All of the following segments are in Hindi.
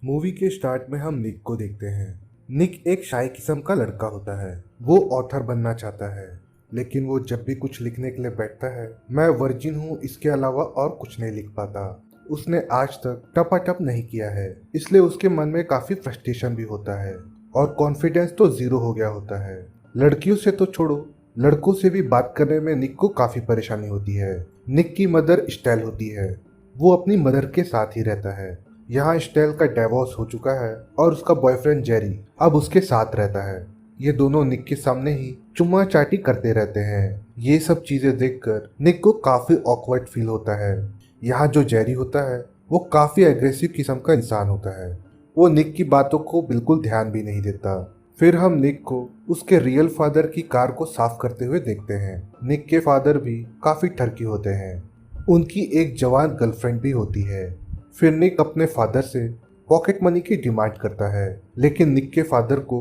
मूवी के स्टार्ट में हम निक को देखते हैं। निक एक शाय किस्म का लड़का होता है। वो ऑथर बनना चाहता है, लेकिन वो जब भी कुछ लिखने के लिए बैठता है, मैं वर्जिन हूँ इसके अलावा और कुछ नहीं लिख पाता। उसने आज तक टपाटप नहीं किया है, इसलिए उसके मन में काफी फ्रस्ट्रेशन भी होता है और कॉन्फिडेंस तो जीरो हो गया होता है। लड़कियों से तो छोड़ो, लड़कों से भी बात करने में निक को काफी परेशानी होती है। निक की मदर स्टेल होती है। वो अपनी मदर के साथ ही रहता है। यहाँ स्टेल का डिवोर्स हो चुका है और उसका बॉयफ्रेंड जेरी अब उसके साथ रहता है। ये दोनों निक के सामने ही चुम्मा चाटी करते रहते हैं। ये सब चीजें देखकर निक को काफी ऑकवर्ड फील होता है। यहाँ जो जेरी होता है वो काफी एग्रेसिव किस्म का इंसान होता है। वो निक की बातों को बिल्कुल ध्यान भी नहीं देता। फिर हम निक को उसके रियल फादर की कार को साफ करते हुए देखते हैं। निक के फादर भी काफी ठरकी होते हैं। उनकी एक जवान गर्लफ्रेंड भी होती है। फिर निक अपने फादर से पॉकेट मनी की डिमांड करता है, लेकिन निक के फादर को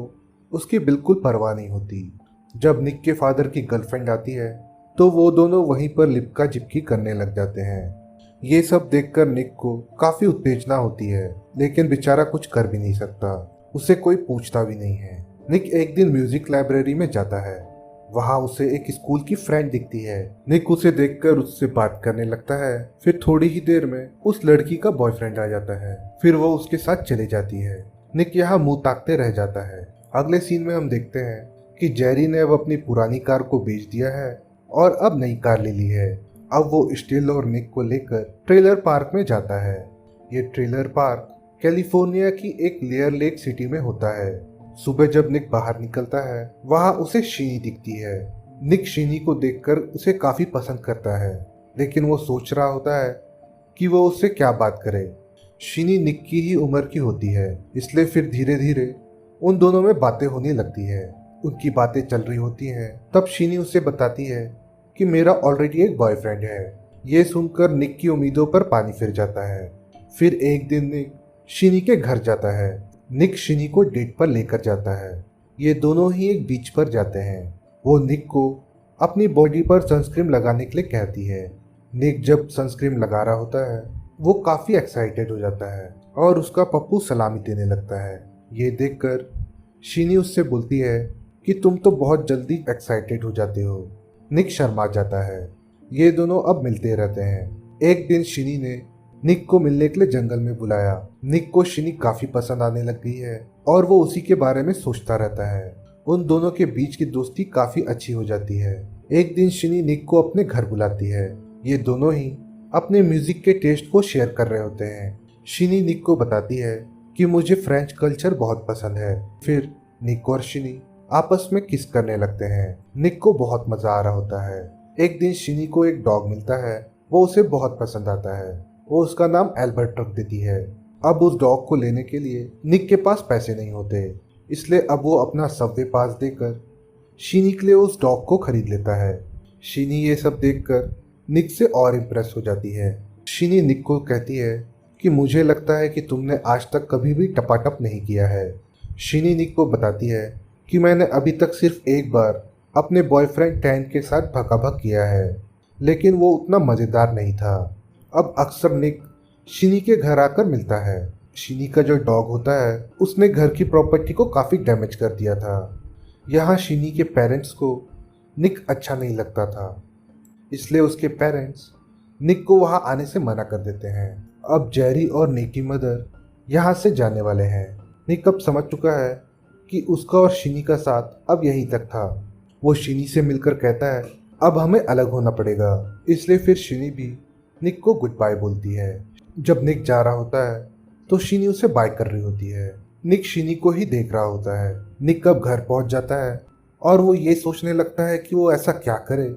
उसकी बिल्कुल परवाह नहीं होती। जब निक के फादर की गर्लफ्रेंड आती है तो वो दोनों वहीं पर लिपका जिपकी करने लग जाते हैं। ये सब देखकर निक को काफी उत्तेजना होती है, लेकिन बेचारा कुछ कर भी नहीं सकता। उसे कोई पूछता भी नहीं है। निक एक दिन म्यूजिक लाइब्रेरी में जाता है। वहां उसे एक स्कूल की फ्रेंड दिखती है। निक उसे देखकर उससे बात करने लगता है। फिर थोड़ी ही देर में उस लड़की का बॉयफ्रेंड आ जाता है। फिर वो उसके साथ चली जाती है। निक यहाँ मुंह ताकते रह जाता है। अगले सीन में हम देखते हैं कि जेरी ने अब अपनी पुरानी कार को बेच दिया है और अब नई कार ले ली है। अब वो स्टील और निक को लेकर ट्रेलर पार्क में जाता है। ये ट्रेलर पार्क कैलिफोर्निया की एक लेयर लेक सिटी में होता है। सुबह जब निक बाहर निकलता है, वहां उसे शीनी दिखती है। निक शीनी को देखकर उसे काफी पसंद करता है, लेकिन वो सोच रहा होता है कि वो उससे क्या बात करे। शीनी निक की ही उम्र की होती है, इसलिए फिर धीरे धीरे उन दोनों में बातें होने लगती है। उनकी बातें चल रही होती हैं, तब शीनी उसे बताती है कि मेरा ऑलरेडी एक बॉयफ्रेंड है। ये सुनकर निक की उम्मीदों पर पानी फिर जाता है। फिर एक दिन निक शीनी के घर जाता है। निक शीनी को डेट पर लेकर जाता है। ये दोनों ही एक बीच पर जाते हैं। वो निक को अपनी बॉडी पर सनस्क्रीन लगाने के लिए कहती है। निक जब सनस्क्रीन लगा रहा होता है, वो काफी एक्साइटेड हो जाता है और उसका पप्पू सलामी देने लगता है। ये देखकर शीनी उससे बोलती है कि तुम तो बहुत जल्दी एक्साइटेड हो जाते हो। निक शर्मा जाता है। ये दोनों अब मिलते रहते हैं। एक दिन शीनी ने निक को मिलने के लिए जंगल में बुलाया। निक को शीनी काफी पसंद आने लग गई है और वो उसी के बारे में सोचता रहता है। उन दोनों के बीच की दोस्ती काफी अच्छी हो जाती है। एक दिन शीनी निक को अपने घर बुलाती है। ये दोनों ही अपने म्यूजिक के टेस्ट को शेयर कर रहे होते हैं। शीनी निक को बताती है कि मुझे फ्रेंच कल्चर बहुत पसंद है। फिर निक और शीनी आपस में किस करने लगते हैं। निक को बहुत मजा आ रहा होता है। एक दिन शीनी को एक डॉग मिलता है। वो उसे बहुत पसंद आता है। वो उसका नाम एल्बर्ट रख देती है। अब उस डॉग को लेने के लिए निक के पास पैसे नहीं होते, इसलिए अब वो अपना सबवे पास देकर शीनी के लिए उस डॉग को खरीद लेता है। शीनी ये सब देखकर निक से और इम्प्रेस हो जाती है। शीनी निक को कहती है कि मुझे लगता है कि तुमने आज तक कभी भी टपाटप नहीं किया है। शीनी निक को बताती है कि मैंने अभी तक सिर्फ एक बार अपने बॉयफ्रेंड टैन के साथ भकाभक किया है, लेकिन वो उतना मज़ेदार नहीं था। अब अक्सर निक शीनी के घर आकर मिलता है। शीनी का जो डॉग होता है उसने घर की प्रॉपर्टी को काफ़ी डैमेज कर दिया था। यहाँ शीनी के पेरेंट्स को निक अच्छा नहीं लगता था, इसलिए उसके पेरेंट्स निक को वहाँ आने से मना कर देते हैं। अब जेरी और निक की मदर यहाँ से जाने वाले हैं। निक अब समझ चुका है कि उसका और शीनी का साथ अब यहीं तक था। वो शीनी से मिलकर कहता है अब हमें अलग होना पड़ेगा, इसलिए फिर शीनी भी निक को गुड बाय बोलती है। जब निक जा रहा होता है तो शीनी उसे बाय कर रही होती है। निक शीनी को ही देख रहा होता है। निक अब घर पहुंच जाता है और वो ये सोचने लगता है कि वो ऐसा क्या करे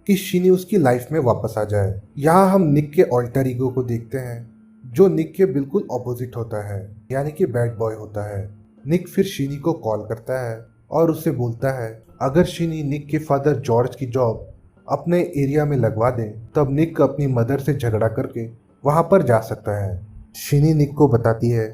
कि शीनी उसकी लाइफ में वापस आ जाए। यहाँ हम निक के ऑल्टर ईगो को देखते हैं, जो निक के बिल्कुल ऑपोजिट होता है, यानी कि बैड बॉय होता है। निक फिर शीनी को कॉल करता है और उससे बोलता है अगर शीनी निक के फादर जॉर्ज की जॉब अपने एरिया में लगवा दे, तब निक अपनी मदर से झगड़ा करके वहां पर जा सकता है। शीनी निक को बताती है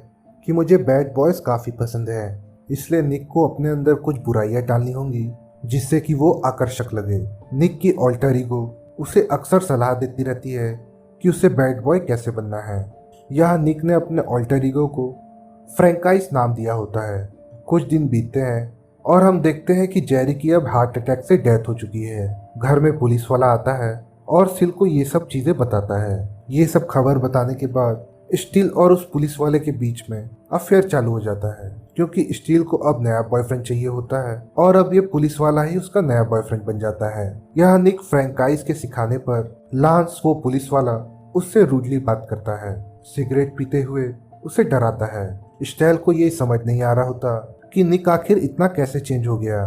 कि मुझे बैड बॉयज काफ़ी पसंद है, इसलिए निक को अपने अंदर कुछ बुराइयां डालनी होंगी जिससे कि वो आकर्षक लगे। निक की ऑल्टर ईगो उसे अक्सर सलाह देती रहती है कि उसे बैड बॉय कैसे बनना है। यहाँ निक ने अपने ऑल्टर ईगो को फ्रैंकाइज नाम दिया होता है। कुछ दिन बीतते हैं और हम देखते हैं कि जेरी की अब हार्ट अटैक से डेथ हो चुकी है। घर में पुलिस वाला आता है और सिल को ये सब चीजें बताता है। ये सब खबर बताने के बाद स्टील और उस पुलिस वाले के बीच में अफेयर चालू हो जाता है, क्योंकि स्टील को अब नया बॉयफ्रेंड चाहिए होता है और अब ये पुलिस वाला ही उसका नया बॉयफ्रेंड बन जाता है। यह निक फ्रैंकाइज के सिखाने पर लांस, वो पुलिस वाला, उससे रूडली बात करता है, सिगरेट पीते हुए उसे डराता है। स्टेल को ये समझ नहीं आ रहा होता कि निक आखिर इतना कैसे चेंज हो गया।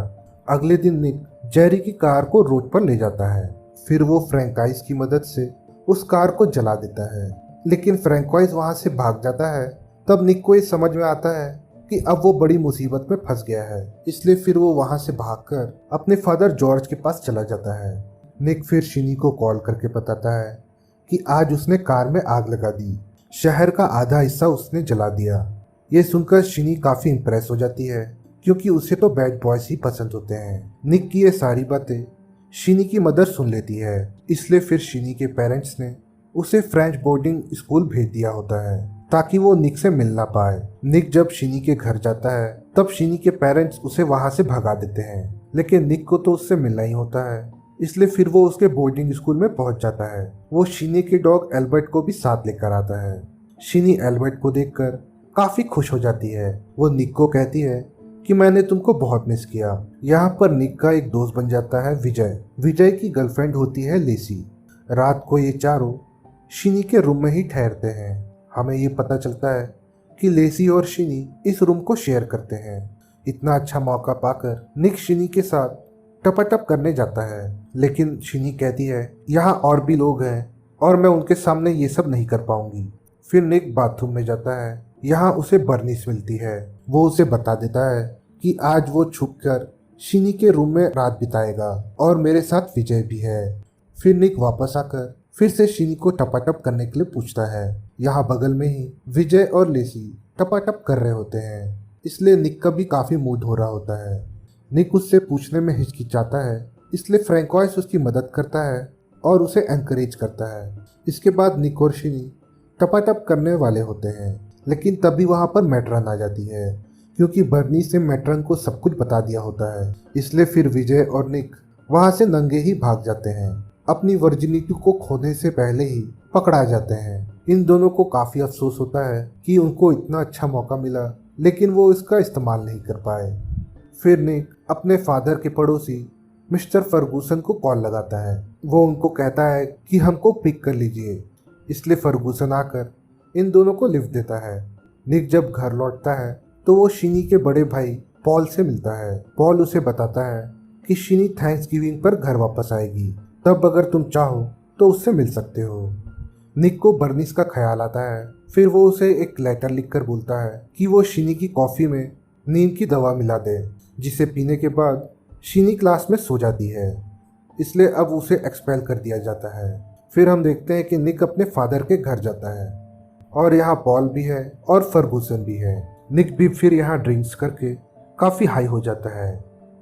अगले दिन निक जेरी की कार को रोड पर ले जाता है। फिर वो फ्रैंकाइज की मदद से उस कार को जला देता है, लेकिन फ्रैंकाइज वहां से भाग जाता है। तब निक को ये समझ में आता है कि अब वो बड़ी मुसीबत में फंस गया है, इसलिए फिर वो वहां से भागकर अपने फादर जॉर्ज के पास चला जाता है। निक फिर शिनी को कॉल करके बताता है कि आज उसने कार में आग लगा दी, शहर का आधा हिस्सा उसने जला दिया। ये सुनकर शिनी काफी इम्प्रेस हो जाती है, क्योंकि उसे तो बैड बॉयज ही पसंद होते हैं। निक की ये सारी बातें शिनी की मदर सुन लेती है, इसलिए फिर शिनी के पेरेंट्स ने उसे फ्रेंच बोर्डिंग स्कूल भेज दिया होता है ताकि वो निक से मिल ना पाए। निक जब शिनी के घर जाता है तब शिनी के पेरेंट्स उसे वहां से भगा देते हैं, लेकिन निक को तो उससे मिलना ही होता है, इसलिए फिर वो उसके बोर्डिंग स्कूल में पहुंच जाता है। वो शिनी के डॉग एल्बर्ट को भी साथ लेकर आता है। शिनी एल्बर्ट को देखकर काफी खुश हो जाती है। वो निक को कहती है कि मैंने तुमको बहुत मिस किया। यहाँ पर निक का एक दोस्त बन जाता है विजय। विजय की गर्लफ्रेंड होती है लेसी। रात को ये चारों शिनी के रूम में ही ठहरते हैं। हमें ये पता चलता है कि लेसी और शिनी इस रूम को शेयर करते हैं। इतना अच्छा मौका पाकर निक शिनी के साथ टपाटप करने जाता है, लेकिन शिनी कहती है यहाँ और भी लोग हैं और मैं उनके सामने ये सब नहीं कर पाऊंगी। फिर निक बाथरूम में जाता है। यहाँ उसे बर्निस मिलती है। वो उसे बता देता है कि आज वो छुपकर शिनी के रूम में रात बिताएगा और मेरे साथ विजय भी है। फिर निक वापस आकर फिर से शिनी को टपाटप करने के लिए पूछता है। यहाँ बगल में ही विजय और लेसी टपाटप कर रहे होते हैं, इसलिए निक का भी काफी मूड हो रहा होता है। निक उससे पूछने में हिचकिचाता है, इसलिए फ्रैंकॉइस उसकी मदद करता है और उसे एनकरेज करता है। इसके बाद निक और शिनी टपाटप करने वाले होते हैं, लेकिन तभी वहाँ पर मैट्रन आ जाती है, क्योंकि बर्नी से मैट्रन को सब कुछ बता दिया होता है। इसलिए फिर विजय और निक वहाँ से नंगे ही भाग जाते हैं। अपनी वर्जिनिटी को खोने से पहले ही पकड़ा जाते हैं। इन दोनों को काफी अफसोस होता है कि उनको इतना अच्छा मौका मिला, लेकिन वो इसका इस्तेमाल नहीं कर पाए। फिर निक अपने फादर के पड़ोसी मिस्टर फर्गूसन को कॉल लगाता है। वो उनको कहता है कि हमको पिक कर लीजिए, इसलिए फर्गूसन आकर इन दोनों को लिफ्ट देता है। निक जब घर लौटता है तो वो शिनी के बड़े भाई पॉल से मिलता है। पॉल उसे बताता है कि शिनी थैंक्सगिविंग पर घर वापस आएगी, तब अगर तुम चाहो तो उससे मिल सकते हो। निक को बर्निस का ख्याल आता है। फिर वो उसे एक लेटर लिखकर बोलता है कि वो शिनी की कॉफ़ी में नींद की दवा मिला दे, जिसे पीने के बाद शिनी क्लास में सो जाती है, इसलिए अब उसे एक्सपेल कर दिया जाता है। फिर हम देखते हैं कि निक अपने फादर के घर जाता है और यहाँ पॉल भी है और फर्गूसन भी है। निक भी फिर यहाँ ड्रिंक्स करके काफ़ी हाई हो जाता है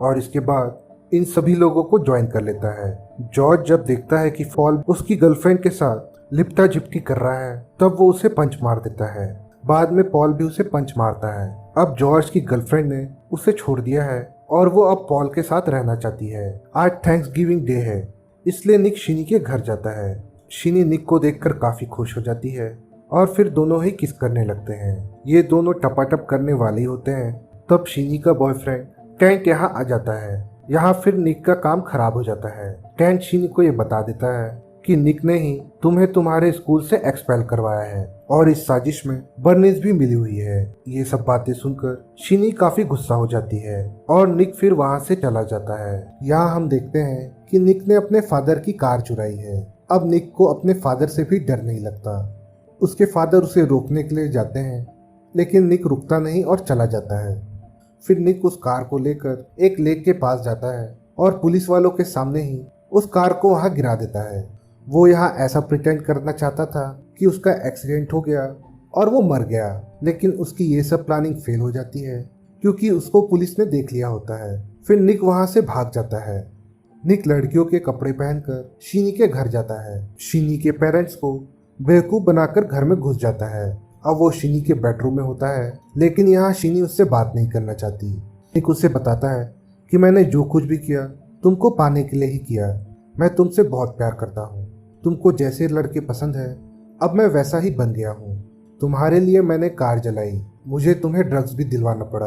और इसके बाद इन सभी लोगों को ज्वाइन कर लेता है। जॉर्ज जब देखता है कि पॉल उसकी गर्लफ्रेंड के साथ लिपटा झिपटी कर रहा है, तब वो उसे पंच मार देता है। बाद में पॉल भी उसे पंच मारता है। अब जॉर्ज की गर्लफ्रेंड ने उसे छोड़ दिया है और वो अब पॉल के साथ रहना चाहती है। आज थैंक्सगिविंग डे है, इसलिए निक शिनी के घर जाता है। शिनी निक को देखकर काफ़ी खुश हो जाती है और फिर दोनों ही किस करने लगते हैं। ये दोनों टपाटप करने वाले होते हैं। तब शिनी का बॉयफ्रेंड कैंट यहाँ आ जाता है। यहाँ फिर निक का काम खराब हो जाता है। कैंट शिनी को ये बता देता है कि निक ने ही तुम्हें तुम्हारे स्कूल से एक्सपेल करवाया है और इस साजिश में बर्निस भी मिली हुई है। ये सब बातें सुनकर शिनी काफी गुस्सा हो जाती है और निक फिर वहाँ से चला जाता है। यहाँ हम देखते हैं कि निक ने अपने फादर की कार चुराई है। अब निक को अपने फादर से भी डर नहीं लगता। उसके फादर उसे रोकने के लिए जाते हैं, लेकिन निक रुकता नहीं और चला जाता है। फिर निक उस कार को लेकर एक लेक के पास जाता है और पुलिस वालों के सामने ही उस कार को वहां गिरा देता है। वो यहाँ ऐसा प्रिटेंड करना चाहता था कि उसका एक्सीडेंट हो गया और वो मर गया, लेकिन उसकी ये सब प्लानिंग फेल हो जाती है क्योंकि उसको पुलिस ने देख लिया होता है। फिर निक वहां से भाग जाता है। निक लड़कियों के कपड़े पहनकर शिनी के घर जाता है। शिनी के पेरेंट्स को बेवकूफ बनाकर घर में घुस जाता है। अब वो शिनी के बेडरूम में होता है, लेकिन यहाँ शिनी उससे बात नहीं करना चाहती। निक उसे बताता है कि मैंने जो कुछ भी किया तुमको पाने के लिए ही किया। मैं तुमसे बहुत प्यार करता हूँ। तुमको जैसे लड़के पसंद है अब मैं वैसा ही बन गया हूँ। तुम्हारे लिए मैंने कार जलाई, मुझे तुम्हें ड्रग्स भी दिलवाना पड़ा।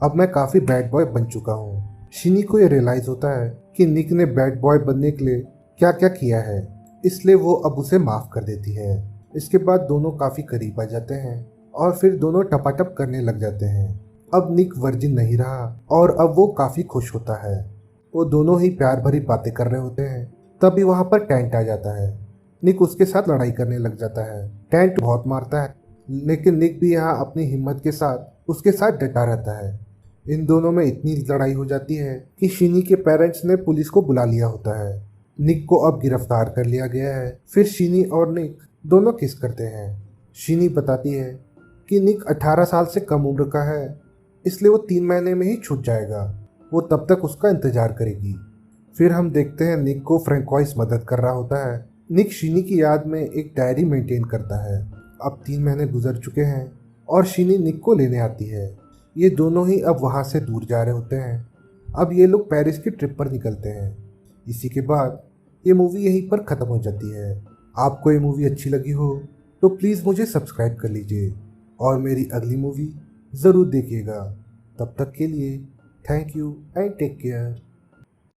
अब मैं काफ़ी बैड बॉय बन चुका हूँ। शिनी को ये रियलाइज़ होता है कि निक ने बैड बॉय बनने के लिए क्या क्या किया है, इसलिए वो अब उसे माफ़ कर देती है। इसके बाद दोनों काफ़ी करीब आ जाते हैं और फिर दोनों टपाटप करने लग जाते हैं। अब निक वर्जिन नहीं रहा और अब वो काफ़ी खुश होता है। वो दोनों ही प्यार भरी बातें कर रहे होते हैं, तभी वहाँ पर टेंट आ जाता है। निक उसके साथ लड़ाई करने लग जाता है। टेंट बहुत मारता है, लेकिन निक भी यहाँ अपनी हिम्मत के साथ उसके साथ डटा रहता है। इन दोनों में इतनी लड़ाई हो जाती है कि शिनी के पेरेंट्स ने पुलिस को बुला लिया होता है। निक को अब गिरफ्तार कर लिया गया है। फिर शिनी और निक दोनों किस करते हैं। शिनी बताती है कि निक 18 साल से कम उम्र का है, इसलिए वो 3 महीने में ही छूट जाएगा। वो तब तक उसका इंतजार करेगी। फिर हम देखते हैं निक को फ्रैंकॉइस मदद कर रहा होता है। निक शिनी की याद में एक डायरी मेंटेन करता है। अब 3 महीने गुजर चुके हैं और शिनी निक को लेने आती है। ये दोनों ही अब वहाँ से दूर जा रहे होते हैं। अब ये लोग पेरिस की ट्रिप पर निकलते हैं। इसी के बाद ये मूवी यहीं पर ख़त्म हो जाती है। आपको ये मूवी अच्छी लगी हो तो प्लीज़ मुझे सब्सक्राइब कर लीजिए और मेरी अगली मूवी ज़रूर देखिएगा। तब तक के लिए thank you and take care.